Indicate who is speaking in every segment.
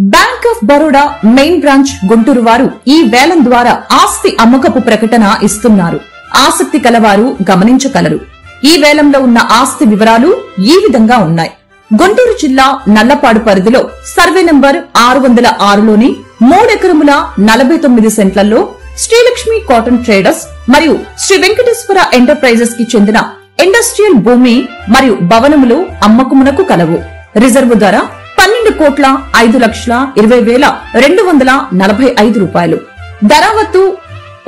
Speaker 1: Bank of Baroda main branch Guntur వారు ఈ వేలం ద్వారా ఆస్తి అమ్మకపు ప్రకటన ఇస్తున్నారు. ఆసక్తి కలవారు గమనించగలరు. ఈ వేలంలో ఉన్న ఆస్తి వివరాలు ఈ విధంగా ఉన్నాయి. గుంటూరు జిల్లా నల్లపాడు పరిధిలో సర్వే నంబర్ 606లోని 3 ఎకరముల 49 సెంట్లలో శ్రీలక్ష్మి కాటన్ ట్రేడర్స్ మరియు శ్రీ వెంకటేశ్వర ఎంటర్ప్రైజెస్ కి చెందిన ఇండస్ట్రియల్ భూమి మరియు భవనములు అమ్మకమునకు కలవు. రిజర్వు ధర 12,20,20,245 రూపాయలు. ధరావత్తు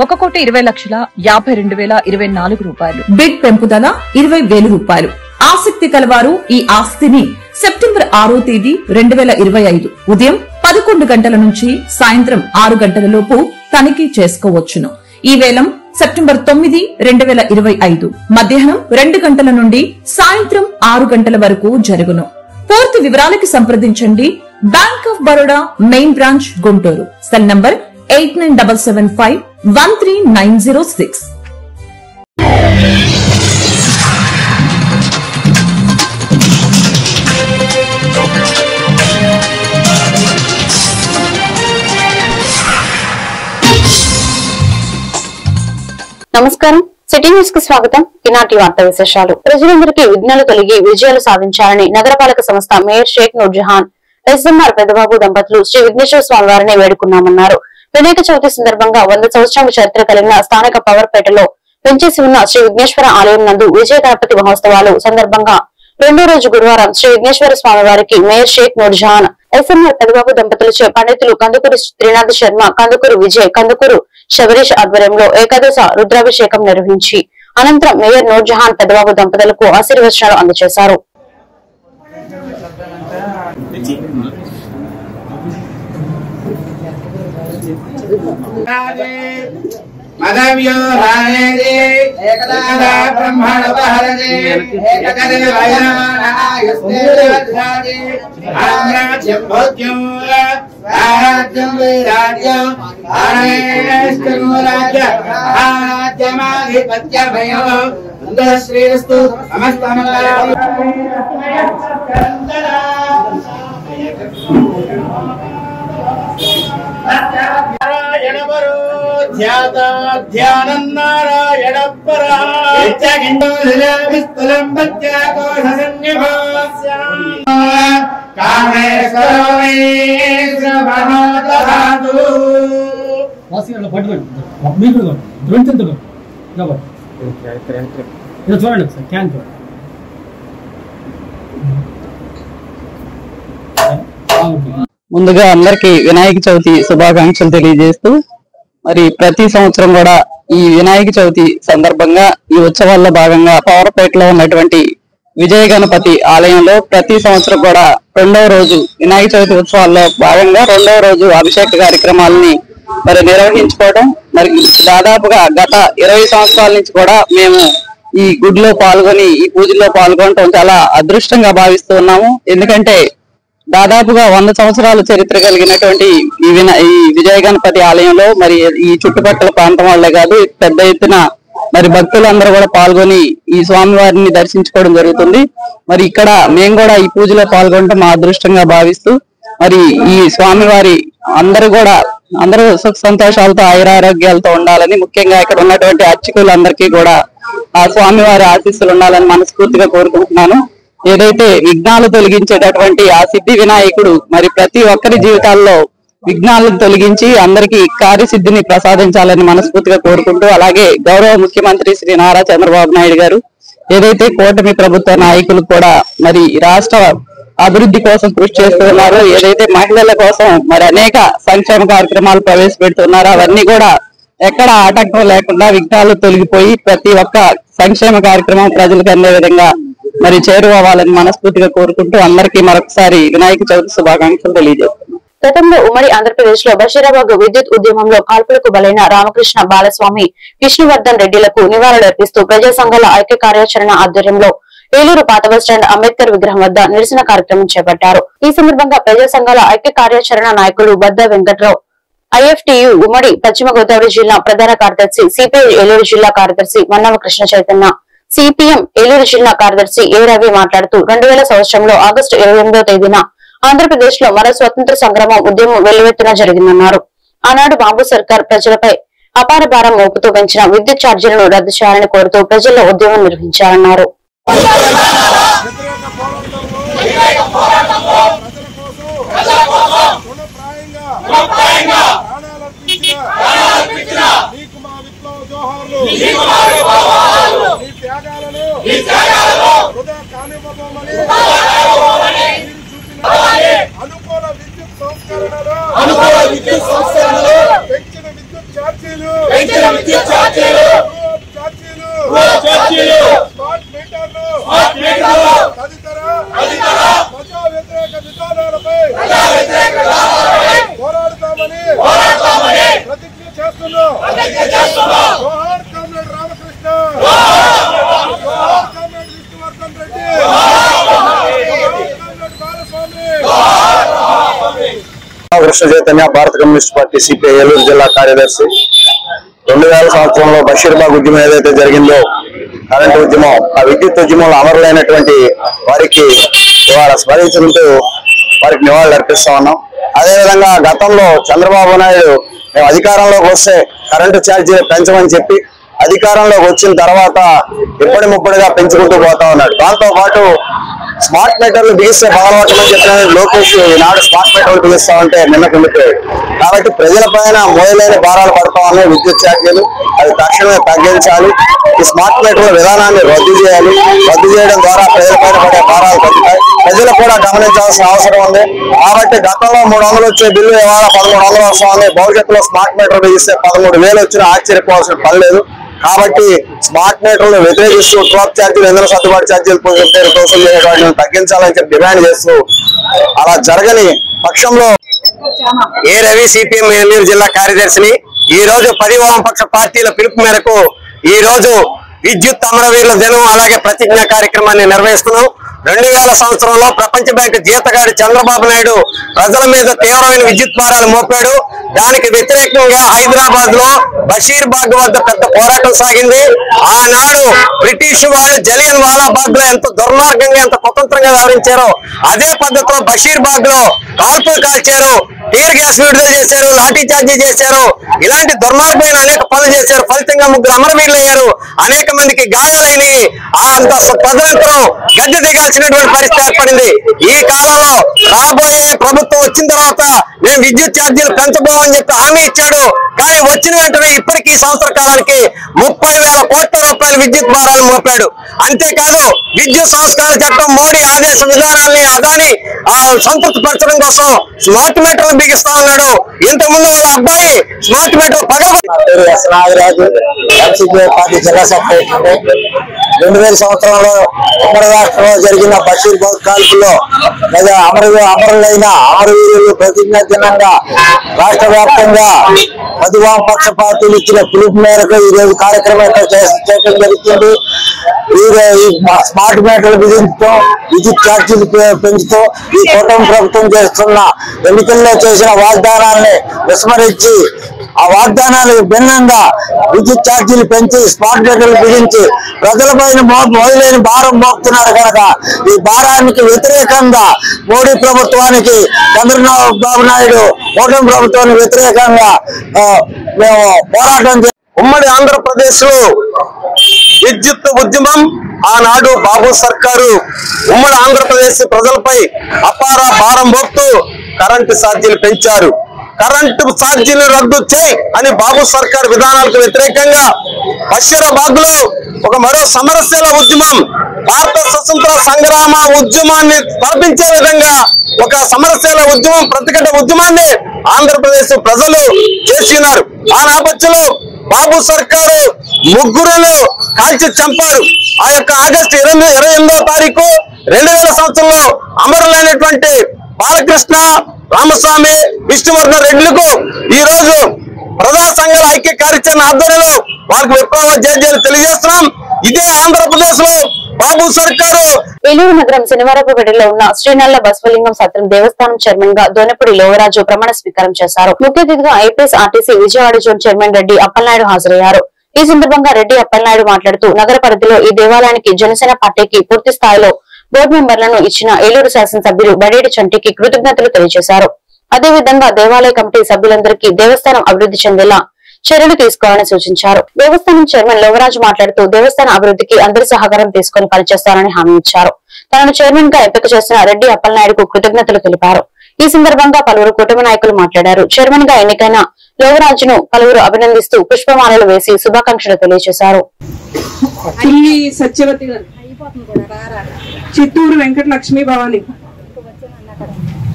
Speaker 1: 1,20,52,024 రూపాయలు. బిడ్ పెంపుదల 20,000 రూపాయలు. ఆసక్తి కలవారు ఈ ఆస్తిని సెప్టెంబర్ 6వ తేదీ 2025 ఉదయం 11 గంటల నుంచి సాయంత్రం 6 గంటల లోపు తనిఖీ చేసుకోవచ్చును. ఈ వేలం సెప్టెంబర్ 9, 2025 మధ్యాహ్నం 2 గంటల నుండి సాయంత్రం 6 గంటల వరకు జరుగును. పూర్తి వివరాలకి సంప్రదించండి. Bank of Baroda main branch Guntur. Cell number 89751396.
Speaker 2: నమస్కారం, సిటీ న్యూస్ కు స్వాగతం. ఈనాటి వార్తా విశేషాలు. ప్రజలందరికీ విఘ్నాలు కలిగి విజయాలు సాధించాలని నగరపాలక సంస్థ మేయర్ షేక్ నూర్జహాన్, ఎస్ఎంఆర్ పెద్దబాబు దంపతులు శ్రీ విఘ్నేశ్వర స్వామి వారిని వేడుకున్నామన్నారు. వినాయక చవితి సందర్భంగా 100 సంవత్సరాల చరిత్ర కలిగిన స్థానిక పవర్పేటలో పెంచేసి ఉన్న శ్రీ విఘ్నేశ్వర ఆలయం నందు విజయ గణపతి మహోత్సవాలు సందర్భంగా రెండో రోజు గురువారం శ్రీ విఘ్నేశ్వర స్వామి వారికి మేయర్ షేక్ నూర్జహాన్, ఎస్ఎంఆర్ పెద్దబాబు దంపతులచే పండితులు కందుకూరు త్రినాథ శర్మ, కందుకూరు విజయ్, కందుకూరు శబరీష్ ఆధ్వర్యంలో ఏకాదశ రుద్రాభిషేకం నిర్వహించి అనంతరం మేయర్ నూర్జహాన్ పెద్దబాబు దంపతులకు ఆశీర్వచనాలు అందజేశారు.
Speaker 3: మదవ్యో రాణేది ఏకదా బ్రహ్మణవహరది ఏకదే వయనాయస్తేరధ్యాది ఆమ్రాజ్యం భోజ్యం రాజ్యం వైరాజ్యం ఆనేష్టం రాజ్య ఆరాజ్యమాధిపత్యభయో శ్రీరస్తు సమస్తమంగళం. నారాయణ పరో ధ్యానం నారాయణ పరా విస్థలం
Speaker 4: చూడండి సార్ క్యాన్ చూడండి.
Speaker 5: ముందుగా అందరికి వినాయక చవితి శుభాకాంక్షలు తెలియజేస్తూ, మరి ప్రతి సంవత్సరం కూడా ఈ వినాయక చవితి సందర్భంగా ఈ ఉత్సవాల్లో భాగంగా పవర్పేటలో ఉన్నటువంటి విజయ గణపతి ఆలయంలో ప్రతి సంవత్సరం కూడా రెండవ రోజు వినాయక చవితి ఉత్సవాల్లో భాగంగా రెండవ రోజు అభిషేక కార్యక్రమాలని మరి నిర్వహించుకోవడం, మరి దాదాపుగా గత 20 సంవత్సరాల నుంచి కూడా మేము ఈ గుడిలో పాల్గొని ఈ పూజల్లో పాల్గొనడం చాలా అదృష్టంగా భావిస్తూ ఉన్నాము. ఎందుకంటే దాదాపుగా 100 సంవత్సరాల చరిత్ర కలిగినటువంటి ఈ విజయ గణపతి ఆలయంలో మరి ఈ చుట్టుపక్కల ప్రాంతం వాళ్ళే కాదు, పెద్ద ఎత్తున మరి భక్తులందరూ కూడా పాల్గొని ఈ స్వామివారిని దర్శించుకోవడం జరుగుతుంది. మరి ఇక్కడ మేము కూడా ఈ పూజలో పాల్గొనడం మా అదృష్టంగా భావిస్తూ, మరి ఈ స్వామివారి అందరూ సుఖ సంతోషాలతో ఆయురారోగ్యాలతో ఉండాలని, ముఖ్యంగా ఇక్కడ ఉన్నటువంటి అర్చకులందరికీ కూడా ఆ స్వామివారి ఆశీస్సులు ఉండాలని మనస్ఫూర్తిగా కోరుకుంటున్నాను. ఏదైతే విఘ్నాలు తొలగించేటటువంటి ఆ సిద్ధి వినాయకుడు మరి ప్రతి ఒక్కరి జీవితాల్లో విఘ్నాలను తొలగించి అందరికీ కార్యసిద్ధిని ప్రసాదించాలని మనస్ఫూర్తిగా కోరుకుంటూ, అలాగే గౌరవ ముఖ్యమంత్రి శ్రీ నారా చంద్రబాబు నాయుడు గారు ఏదైతే కూటమి ప్రభుత్వ నాయకులు కూడా మరి రాష్ట్ర అభివృద్ధి కోసం కృషి చేస్తున్నారు, ఏదైతే మహిళల కోసం మరి అనేక సంక్షేమ కార్యక్రమాలు ప్రవేశపెడుతున్నారో అవన్నీ కూడా ఎక్కడ ఆటంకం లేకుండా విఘ్నాలు తొలగిపోయి ప్రతి ఒక్క సంక్షేమ కార్యక్రమం ప్రజలకు అందే విధంగా మరి చేరువవ్వాలని మనస్ఫూర్తిగా కోరుకుంటూ అందరికీ మరొకసారి వినాయక చవితి శుభాకాంక్షలు తెలియజేస్తున్నాం.
Speaker 2: గతంలో ఉమ్మడి ఆంధ్రప్రదేశ్ లో బషీరాబాద్ విద్యుత్ ఉద్యమంలో కాల్పులకు బలైన రామకృష్ణ బాలస్వామి, విష్ణువర్ధన్ రెడ్డిలకు నివాళులర్పిస్తూ ప్రజా సంఘాల ఐక్య కార్యాచరణ ఆధ్వర్యంలో ఏలూరు పాత బస్టాండ్ అంబేద్కర్ విగ్రహం వద్ద నిరసన కార్యక్రమం చేపట్టారు. ఈ సందర్భంగా ప్రజా సంఘాల ఐక్య కార్యాచరణ నాయకులు బద్ద వెంకట్రావు, ఐఎఫ్టియు ఉమ్మడి పశ్చిమ గోదావరి జిల్లా ప్రధాన కార్యదర్శి, సిపిఐ ఏలూరు జిల్లా కార్యదర్శి వన్నవ కృష్ణ చైతన్య, సిపిఎం ఏలూరు జిల్లా కార్యదర్శి ఏ రవి మాట్లాడుతూ 2000 సంవత్సరంలో ఆగస్టు 28వ తేదీన ఆంధ్రప్రదేశ్ లో మరో స్వతంత్ర సంగ్రామం ఉద్యమం వెల్లువెత్తున జరిగిందన్నారు. ఆనాడు బాబు సర్కార్ ప్రజలపై అపార భారం మోపుతూ పెంచిన విద్యుత్ ఛార్జీలను రద్దు చేయాలని కోరుతూ ప్రజల్లో ఉద్యమం నిర్వహించారన్నారు.
Speaker 4: అనుకూల విద్యుత్ సంస్కరణలు పెంచిన విద్యుత్ ఛార్జీలు స్మార్ట్ మీటర్లు తదితర ప్రజా వ్యతిరేక విధానాలపై పోరాడతామని ప్రతిజ్ఞ చేస్తున్నాం. జోహార్ కామ్రేడ్ రామకృష్ణ, జోహార్ కామ్రేడ్ విష్ణువర్ధన్ రెడ్డి, జోహార్ కామ్రేడ్ బాలస్వామి.
Speaker 6: కృష్ణ చైతన్య, భారత కమ్యూనిస్ట్ పార్టీ సిపిఐ ఏలూరు జిల్లా కార్యదర్శి. 2000 సంవత్సరంలో బషీర్బాగ్ ఉద్యమం ఏదైతే జరిగిందో, కరెంటు ఉద్యమం, ఆ విద్యుత్ ఉద్యమంలో అమరులైనటువంటి వారికి ఇవాళ స్మరించుకుంటూ వారికి నివాళులు అర్పిస్తా ఉన్నాం. అదేవిధంగా గతంలో చంద్రబాబు నాయుడు మేము అధికారంలోకి వస్తే కరెంటు ఛార్జీలు పెంచమని చెప్పి అధికారంలోకి వచ్చిన తర్వాత ఇప్పటి ముప్పటిగా పెంచుకుంటూ పోతా ఉన్నాడు. దాంతో పాటు స్మార్ట్ మీటర్లు బిగిస్తే బాగుపడమని చెప్పిన లోకేష్ ఈనాడు స్మార్ట్ మీటర్లు బిగిస్తామంటే నిన్నకు ఉండిపోయాడు. కాబట్టి ప్రజల పైన మోయలేని భారాలు పడతా ఉన్నాయి విద్యుత్ ఛార్జీలు. అది తక్షణమే తగ్గించాలి. ఈ స్మార్ట్ మీటర్ల విధానాన్ని రద్దు చేయాలి. రద్దు చేయడం ద్వారా ప్రజల పైన పడే భారాలు తగ్గుతాయి. ప్రజలు కూడా గమనించాల్సిన అవసరం ఉంది. కాబట్టి గతంలో 300 వచ్చే బిల్లు ఇవాళ 1300 వస్తుంది. భవిష్యత్తులో స్మార్ట్ మీటర్ బిగిస్తే 13,000 వచ్చినా ఆశ్చర్యపోవాల్సిన పని లేదు. కాబట్టి స్మార్ట్ మీటర్లను వ్యతిరేకిస్తూ ట్రాప్ ఛార్జీలు, ఇంధన సర్దుబాటు ఛార్జీలు వాటిని తగ్గించాలని చెప్పి డిమాండ్ చేస్తూ, అలా జరగని పక్షంలో ఏ రవి సిపిఎం ఏలూరు జిల్లా కార్యదర్శిని ఈ రోజు 10 వామపక్ష పార్టీల పిలుపు మేరకు ఈ రోజు విద్యుత్ అమరవీరుల దినం అలాగే ప్రతిజ్ఞా కార్యక్రమాన్ని నిర్వహిస్తున్నాం. 2000 సంవత్సరంలో ప్రపంచ బ్యాంకు జీతగాడి చంద్రబాబు నాయుడు ప్రజల మీద తీవ్రమైన విద్యుత్ భారాలు మోపాడు. దానికి వ్యతిరేకంగా హైదరాబాద్ లో బషీర్బాగ్ వద్ద పెద్ద పోరాటం సాగింది. ఆనాడు బ్రిటిష్ వాళ్ళు జలియన్ వాలాబాగ్ లో ఎంత దుర్మార్గంగా ఎంత కుతంత్రంగా వ్యవహరించారో అదే పద్ధతిలో బషీర్బాగ్ లో కాల్పులు కాల్చారు, టీర్ గ్యాస్ విడుదల చేశారు, లాఠీ చార్జీ చేశారు. ఇలాంటి దుర్మార్గమైన అనేక పనులు చేశారు. ఫలితంగా 3 అమరవీరులు అయ్యారు. అనేక మందికి గాయాలైనవి. అంత తదనంతరం గద్దె దిగాల్సినటువంటి పరిస్థితి ఏర్పడింది. ఈ కాలంలో రాబోయే ప్రభుత్వం వచ్చిన తర్వాత మేము విద్యుత్ ఛార్జీలు పెంచబోమని చెప్పి హామీ ఇచ్చాడు. కానీ వచ్చిన వెంటనే ఇప్పటికీ సంవత్సర కాలానికి 30,000 కోట్ల రూపాయల విద్యుత్ భారాలు మోపాడు. అంతేకాదు విద్యుత్ సంస్కరణ చట్టం మోడీ ఆదేశ విధానాన్ని అదాని సంతృప్తి పరచడం కోసం స్మార్ట్ మీటర్లు బిగిస్తా ఉన్నాడు. ఇంతకుముందు వాళ్ళ అబ్బాయి స్మార్ట్ మీటర్
Speaker 7: నాగరాజు పార్టీ జిల్లా సెక్రటరీ. 2000 సంవత్సరంలో ఉమ్మడి రాష్ట్రంలో జరిగిన బషీర్బాగ్ కాల్పుల్లో అమరులైన అమరవీరులు ప్రతిజ్ఞ దినంగా రాష్ట్ర వ్యాప్తంగా 10 వామపక్ష పార్టీలు ఇచ్చిన పిలుపు మేరకు ఈ రోజు కార్యక్రమం చేయడం జరుగుతుంది. ఈ స్మార్ట్ మీటర్లు విధించడం, విద్యుత్ ఛార్జీలు పెంచుతూ ఈ కూటమి ప్రభుత్వం చేస్తున్న ఎన్నికల్లో చేసిన వాగ్దానాన్ని విస్మరించి ఆ వాగ్దానాలకు భిన్నంగా విద్యుత్ ఛార్జీలు పెంచి స్మార్ట్ మీటర్లు బిగించి ప్రజలపైన మొదలైన భారం మోపుతున్నారు కనుక ఈ భారానికి వ్యతిరేకంగా మోడీ ప్రభుత్వానికి, చంద్రబాబు నాయుడు కూటమి ప్రభుత్వానికి వ్యతిరేకంగా మేము పోరాటం
Speaker 6: ఉమ్మడి ఆంధ్రప్రదేశ్ లో విద్యుత్ ఉద్యమం ఆనాడు బాబు సర్కారు ఉమ్మడి ఆంధ్రప్రదేశ్ ప్రజలపై అపార భారం మోపుతూ కరెంటు ఛార్జీలు పెంచారు. కరెంటు ఛార్జీలు రద్దు చేయి అని బాబు సర్కార్ విధానాలకు వ్యతిరేకంగా బషీరాబాద్ లో ఒక మరో సమరశీల ఉద్యమం, భారత స్వతంత్ర సంగ్రామ ఉద్యమాన్ని స్థాపించే విధంగా ఒక సమరశీల ఉద్యమం, ప్రతిఘట ఉద్యమాన్ని ఆంధ్రప్రదేశ్ ప్రజలు చేస్తున్నారు. ఆ నేపథ్యంలో బాబు సర్కారు 3 కాల్చి చంపారు. ఆ యొక్క ఆగస్టు 28వ తారీఖు 2000 సంవత్సరంలో అమరులైనటువంటి బాలకృష్ణ, రామస్వామి, విష్ణువర్ధన్ రెడ్డిలకు ఈ రోజు ప్రజా సంఘాల ఐక్య కార్యాచరణ ఆధ్వర్యంలో వారికి విప్లవ జయజయలు తెలియజేస్తున్నాం. ఇదే ఆంధ్రప్రదేశ్ లో బాబు సర్కారు.
Speaker 2: ఏలూరు నగరం శనివారపుపేటలో ఉన్న శ్రీనల్ల బసవలింగం సత్రం దేవస్థానం చైర్మన్ గా దోనపూడి లోవరాజు ప్రమాణ స్వీకారం చేశారు. ముఖ్య అతిథిగా IPS RTC Vijayawada zone chairman Reddy Appalanaidu హాజరయ్యారు. ఈ సందర్భంగా రెడ్డి అప్పలనాయుడు మాట్లాడుతూ నగర పరిధిలో ఈ దేవాలయానికి జనసేన పార్టీకి పూర్తి స్థాయిలో బోర్డు మెంబర్లను ఇచ్చిన ఏలూరు శాసనసభ్యులు బడేటి చంటికి కృతజ్ఞతలు తెలియజేశారు. అదేవిధంగా దేవాలయ కమిటీ సభ్యులందరికీ దేవస్థానం అభివృద్ధి చెందేలా చర్యలు తీసుకోవాలని సూచించారు. దేవస్థానం చైర్మన్ లోవరాజు మాట్లాడుతూ దేవస్థాన అభివృద్ధికి అందరి సహకారం తీసుకుని పనిచేస్తారని హామీ ఇచ్చారు. తనను చైర్మన్ గా ఎంపిక చేసిన రెడ్డి అప్పలనాయుడుకు కృతజ్ఞతలు తెలిపారు. ఈ సందర్భంగా పలువురు కుటుంబ నాయకులు మాట్లాడారు. చైర్మన్ గా ఎన్నికైన లోవరాజును పలువురు అభినందిస్తూ పుష్పమాలలు వేసి శుభాకాంక్షలు తెలియజేశారు.
Speaker 8: సత్యవతి గారు, చిత్తూరు వెంకట లక్ష్మీ భవాని,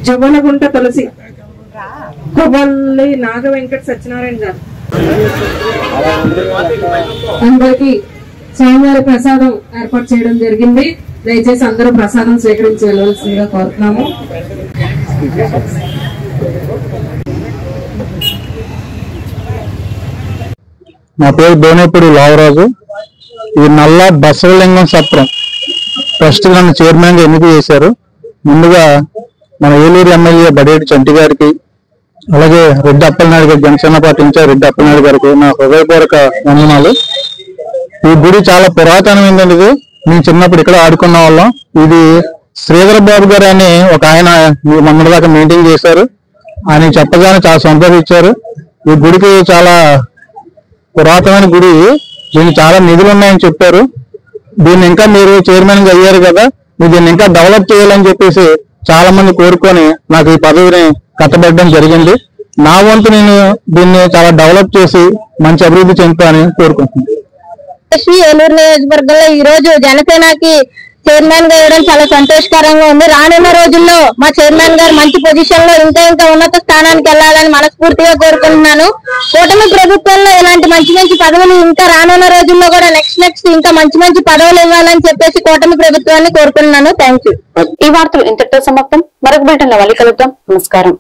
Speaker 8: జవ్వలగుంట తులసి, కొవ్వల్లి నాగ వెంకట సత్యనారాయణ గారు. అందరికి స్వామివారి ప్రసాదం ఏర్పాటు చేయడం జరిగింది. దయచేసి అందరూ ప్రసాదం స్వీకరించి వెళ్ళవలసిందిగా కోరుతున్నాము.
Speaker 9: నా పేరు దోనేపూడి లావరాజు. ఇది నల్ల బసవలింగం సత్రం ట్రస్ట్ నన్ను చైర్మన్ గా ఎన్నిక చేశారు. ముందుగా మన ఏలూరు ఎమ్మెల్యే బడేటి చంటి గారికి, అలాగే రెడ్డి అప్పలనాయుడు గారి జనసేన పార్టీ ఇన్ఛార్జ్ రెడ్డి అప్పలనాయుడు గారికి నా హృదయపూర్వక వందనాలు. ఈ గుడి చాలా పురాతనమైందండి. ఇది మేము చిన్నప్పుడు ఇక్కడ ఆడుకున్న వాళ్ళం. ఇది శ్రీధర్ బాబు గారు అని ఒక ఆయన మొన్నటి దాకా మెయింటైన్ చేశారు. ఆయన చెప్పగానే చాలా సంతోషించారు. ఈ గుడికి చాలా పురాతనమైన గుడి, దీనికి చాలా నిధులు ఉన్నాయని చెప్పారు. దీన్ని ఇంకా మీరు చైర్మన్ గా అయ్యారు కదా, మీరు దీన్ని ఇంకా డెవలప్ చేయాలని చెప్పేసి చాలా మంది కోరుకొని నాకు ఈ పదవిని కట్టబెట్టడం జరిగింది. నా వంతు నేను దీన్ని చాలా డెవలప్ చేసి మంచి అభివృద్ధి చెందుతానని కోరుకుంటున్నాను.
Speaker 10: ఏలూరు నియోజకవర్గంలో ఈ రోజు జనసేనకి చైర్మన్ గా వేయడం చాలా సంతోషకరంగా ఉంది. రానున్న రోజుల్లో మా చైర్మన్ గారు మంచి పొజిషన్ లో ఇంకా ఉన్నత స్థానానికి వెళ్లాలని మనస్ఫూర్తిగా కోరుకుంటున్నాను. కూటమి ప్రభుత్వంలో ఇలాంటి మంచి మంచి పదవులు ఇంకా రానున్న రోజుల్లో కూడా నెక్స్ట్ ఇంకా మంచి పదవులు ఇవ్వాలని చెప్పేసి కూటమి ప్రభుత్వాన్ని కోరుకుంటున్నాను. Thank you.
Speaker 2: ఈ వార్తలు ఇంతటితో సమాప్తం. మరొక బులెటిన్ లో మళ్ళీ కలుద్దాం. నమస్కారం.